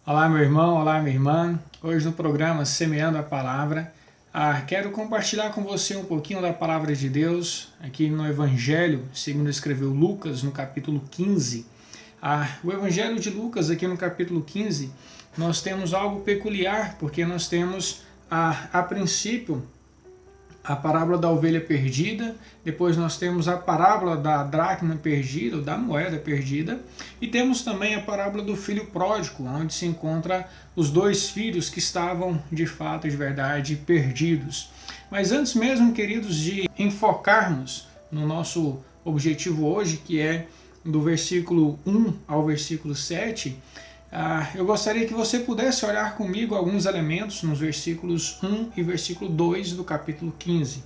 Olá, meu irmão, olá, minha irmã. Hoje no programa Semeando a Palavra, quero compartilhar com você um pouquinho da Palavra de Deus aqui no Evangelho, segundo escreveu Lucas, no capítulo 15. O Evangelho de Lucas, aqui no capítulo 15, nós temos algo peculiar, porque nós temos, a princípio, a parábola da ovelha perdida, depois nós temos a parábola da dracma perdida, ou da moeda perdida, e temos também a parábola do filho pródigo, onde se encontra os dois filhos que estavam de fato, de verdade, perdidos. Mas antes mesmo, queridos, de enfocarmos no nosso objetivo hoje, que é do versículo 1 ao versículo 7, eu gostaria que você pudesse olhar comigo alguns elementos nos versículos 1 e versículo 2 do capítulo 15.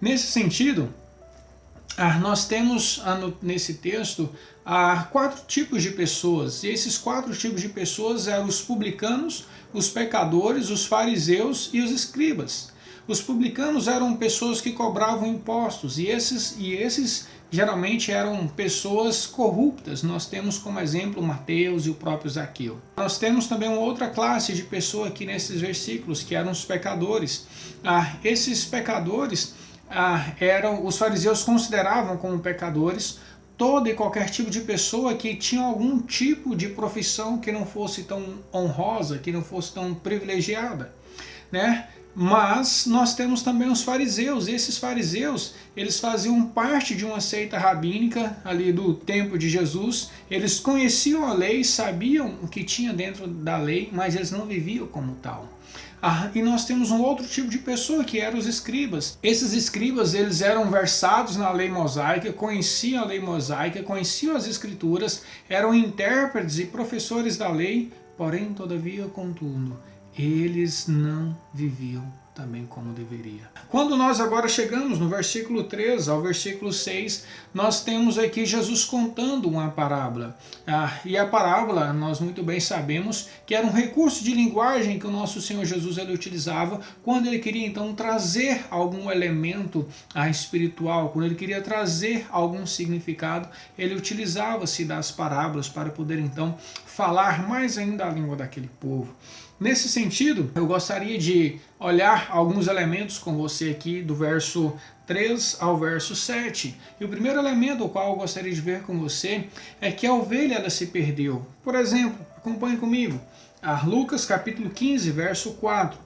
Nesse sentido, nós temos nesse texto quatro tipos de pessoas, e esses quatro tipos de pessoas eram os publicanos, os pecadores, os fariseus e os escribas. Os publicanos eram pessoas que cobravam impostos, e esses geralmente eram pessoas corruptas. Nós temos como exemplo Mateus e o próprio Zaqueu. Nós temos também uma outra classe de pessoa aqui nesses versículos, que eram os pecadores. Esses pecadores os fariseus consideravam como pecadores toda e qualquer tipo de pessoa que tinha algum tipo de profissão que não fosse tão honrosa, que não fosse tão privilegiada, né? Mas nós temos também os fariseus. Esses fariseus, eles faziam parte de uma seita rabínica ali do tempo de Jesus. Eles conheciam a lei, sabiam o que tinha dentro da lei, mas eles não viviam como tal. E nós temos um outro tipo de pessoa, que eram os escribas. Esses escribas, eles eram versados na lei mosaica, conheciam a lei mosaica, conheciam as escrituras, eram intérpretes e professores da lei, porém, todavia, contudo, eles não viviam também como deveria. Quando nós agora chegamos no versículo 3 ao versículo 6, nós temos aqui Jesus contando uma parábola. E a parábola, nós muito bem sabemos que era um recurso de linguagem que o nosso Senhor Jesus ele utilizava quando ele queria então trazer algum elemento espiritual, quando ele queria trazer algum significado, ele utilizava-se das parábolas para poder então falar mais ainda a língua daquele povo. Nesse sentido, eu gostaria de olhar alguns elementos com você aqui do verso 3 ao verso 7. E o primeiro elemento, o qual eu gostaria de ver com você, é que a ovelha ela se perdeu. Por exemplo, acompanhe comigo, Lucas capítulo 15, verso 4.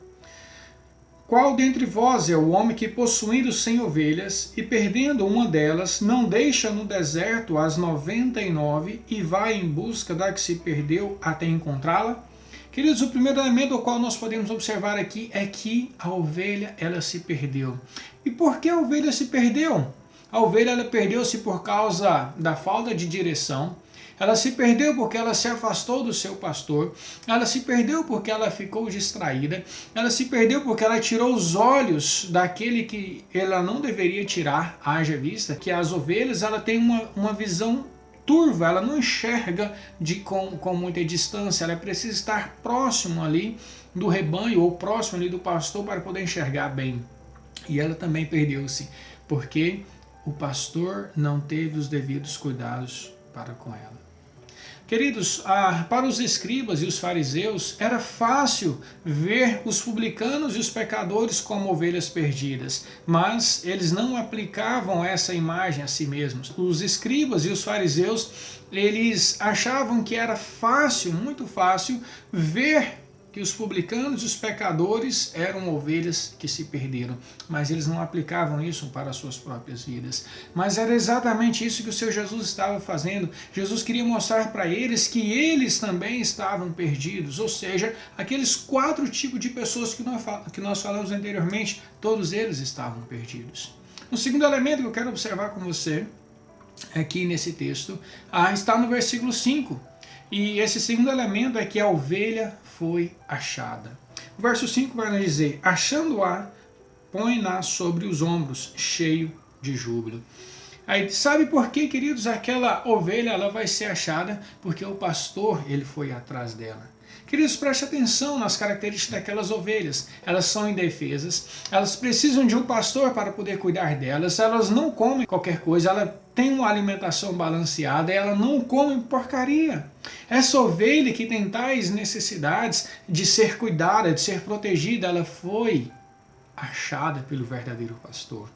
Qual dentre vós é o homem que, possuindo 100 ovelhas, e perdendo uma delas, não deixa no deserto as 99 e vai em busca da que se perdeu até encontrá-la? Queridos, o primeiro elemento ao qual nós podemos observar aqui é que a ovelha ela se perdeu. E por que a ovelha se perdeu? A ovelha ela perdeu-se por causa da falta de direção. Ela se perdeu porque ela se afastou do seu pastor. Ela se perdeu porque ela ficou distraída. Ela se perdeu porque ela tirou os olhos daquele que ela não deveria tirar, haja vista que as ovelhas ela têm uma visão turva, ela não enxerga com muita distância, ela precisa estar próximo ali do rebanho ou próximo ali do pastor para poder enxergar bem. E ela também perdeu-se, porque o pastor não teve os devidos cuidados para com ela. Queridos, para os escribas e os fariseus era fácil ver os publicanos e os pecadores como ovelhas perdidas, mas eles não aplicavam essa imagem a si mesmos. Os escribas e os fariseus, eles achavam que era fácil, muito fácil, ver que os publicanos e os pecadores eram ovelhas que se perderam, mas eles não aplicavam isso para as suas próprias vidas. Mas era exatamente isso que o Senhor Jesus estava fazendo. Jesus queria mostrar para eles que eles também estavam perdidos, ou seja, aqueles quatro tipos de pessoas que nós falamos anteriormente, todos eles estavam perdidos. O segundo elemento que eu quero observar com você aqui nesse texto está no versículo 5. E esse segundo elemento é que a ovelha foi achada. O verso 5 vai nos dizer: achando-a, põe-na sobre os ombros, cheio de júbilo. Aí, sabe por que, queridos, aquela ovelha ela vai ser achada? Porque o pastor ele foi atrás dela. Queridos, preste atenção nas características daquelas ovelhas. Elas são indefesas, elas precisam de um pastor para poder cuidar delas, elas não comem qualquer coisa, ela tem uma alimentação balanceada, ela não come porcaria. Essa ovelha que tem tais necessidades de ser cuidada, de ser protegida, ela foi achada pelo verdadeiro pastor.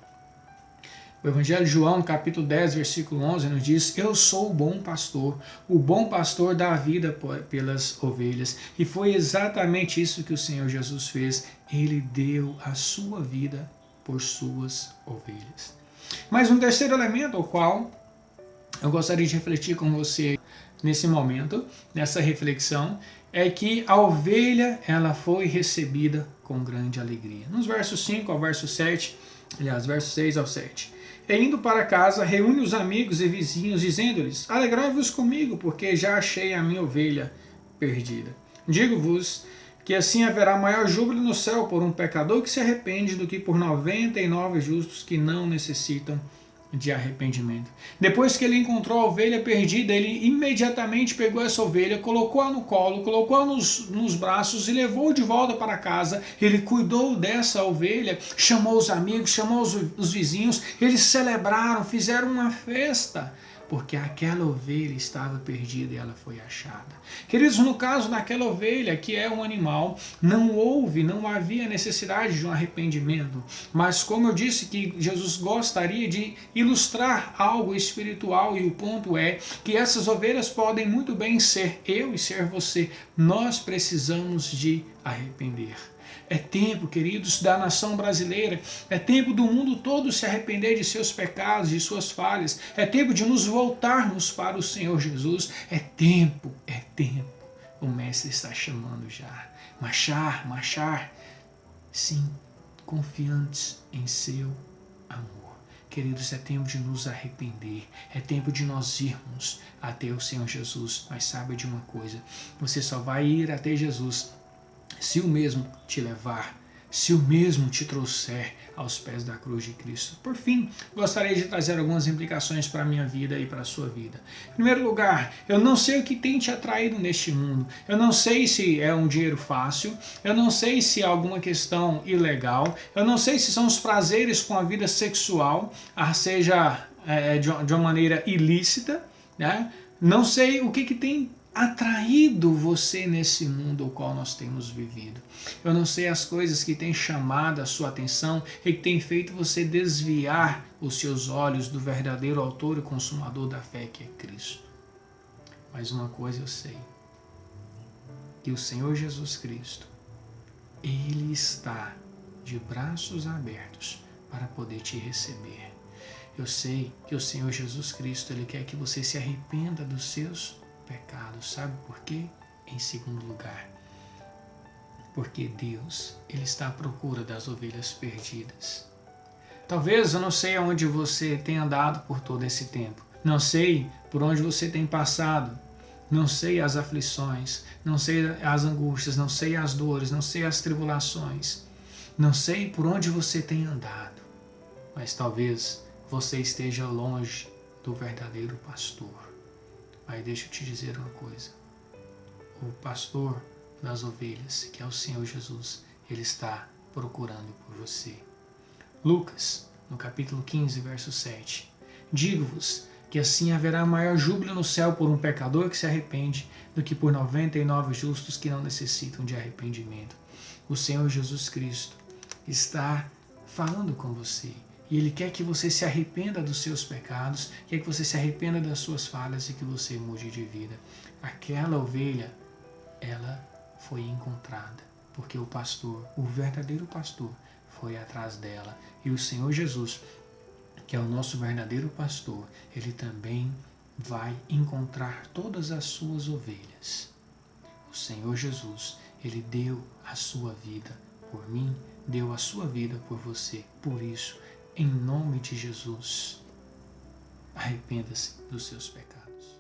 O Evangelho de João, capítulo 10, versículo 11, nos diz: eu sou o bom pastor dá a vida pelas ovelhas. E foi exatamente isso que o Senhor Jesus fez. Ele deu a sua vida por suas ovelhas. Mas um terceiro elemento, ao qual eu gostaria de refletir com você nesse momento, nessa reflexão, é que a ovelha ela foi recebida com grande alegria. Nos versos 5 ao verso 7, aliás, versos 6 ao 7. E indo para casa, reúne os amigos e vizinhos, dizendo-lhes: alegrai-vos comigo, porque já achei a minha ovelha perdida. Digo-vos que assim haverá maior júbilo no céu por um pecador que se arrepende do que por 99 justos que não necessitam de arrependimento. Depois que ele encontrou a ovelha perdida, ele imediatamente pegou essa ovelha, colocou-a no colo, colocou-a nos braços e levou de volta para casa. Ele cuidou dessa ovelha, chamou os amigos, chamou os vizinhos, eles celebraram, fizeram uma festa, porque aquela ovelha estava perdida e ela foi achada. Queridos, no caso daquela ovelha, que é um animal, não havia necessidade de um arrependimento. Mas como eu disse que Jesus gostaria de ilustrar algo espiritual, e o ponto é que essas ovelhas podem muito bem ser eu e ser você. Nós precisamos de arrepender. É tempo, queridos, da nação brasileira, é tempo do mundo todo se arrepender de seus pecados, de suas falhas, é tempo de nos voltarmos para o Senhor Jesus, é tempo, o Mestre está chamando já, marchar, sim, confiantes em seu amor. Queridos, é tempo de nos arrepender, é tempo de nós irmos até o Senhor Jesus, mas saiba de uma coisa, você só vai ir até Jesus se o mesmo te levar, se o mesmo te trouxer aos pés da cruz de Cristo. Por fim, gostaria de trazer algumas implicações para a minha vida e para a sua vida. Em primeiro lugar, eu não sei o que tem te atraído neste mundo. Eu não sei se é um dinheiro fácil, eu não sei se é alguma questão ilegal, eu não sei se são os prazeres com a vida sexual, seja de uma maneira ilícita, né? Não sei o que tem atraído você nesse mundo ao qual nós temos vivido. Eu não sei as coisas que têm chamado a sua atenção e que têm feito você desviar os seus olhos do verdadeiro autor e consumador da fé, que é Cristo. Mas uma coisa eu sei, que o Senhor Jesus Cristo, Ele está de braços abertos para poder te receber. Eu sei que o Senhor Jesus Cristo, Ele quer que você se arrependa dos seus pecados. Sabe por quê? Em segundo lugar, porque Deus, Ele está à procura das ovelhas perdidas. Talvez eu não sei aonde você tem andado por todo esse tempo, não sei por onde você tem passado, não sei as aflições, não sei as angústias, não sei as dores, não sei as tribulações, não sei por onde você tem andado, mas talvez você esteja longe do verdadeiro pastor. Aí deixa eu te dizer uma coisa, o pastor das ovelhas, que é o Senhor Jesus, Ele está procurando por você. Lucas, no capítulo 15, verso 7, digo-vos que assim haverá maior júbilo no céu por um pecador que se arrepende do que por 99 justos que não necessitam de arrependimento. O Senhor Jesus Cristo está falando com você. E Ele quer que você se arrependa dos seus pecados, quer que você se arrependa das suas falhas e que você mude de vida. Aquela ovelha, ela foi encontrada, porque o pastor, o verdadeiro pastor, foi atrás dela. E o Senhor Jesus, que é o nosso verdadeiro pastor, Ele também vai encontrar todas as suas ovelhas. O Senhor Jesus, Ele deu a sua vida por mim, deu a sua vida por você. Por isso, em nome de Jesus, arrependa-se dos seus pecados.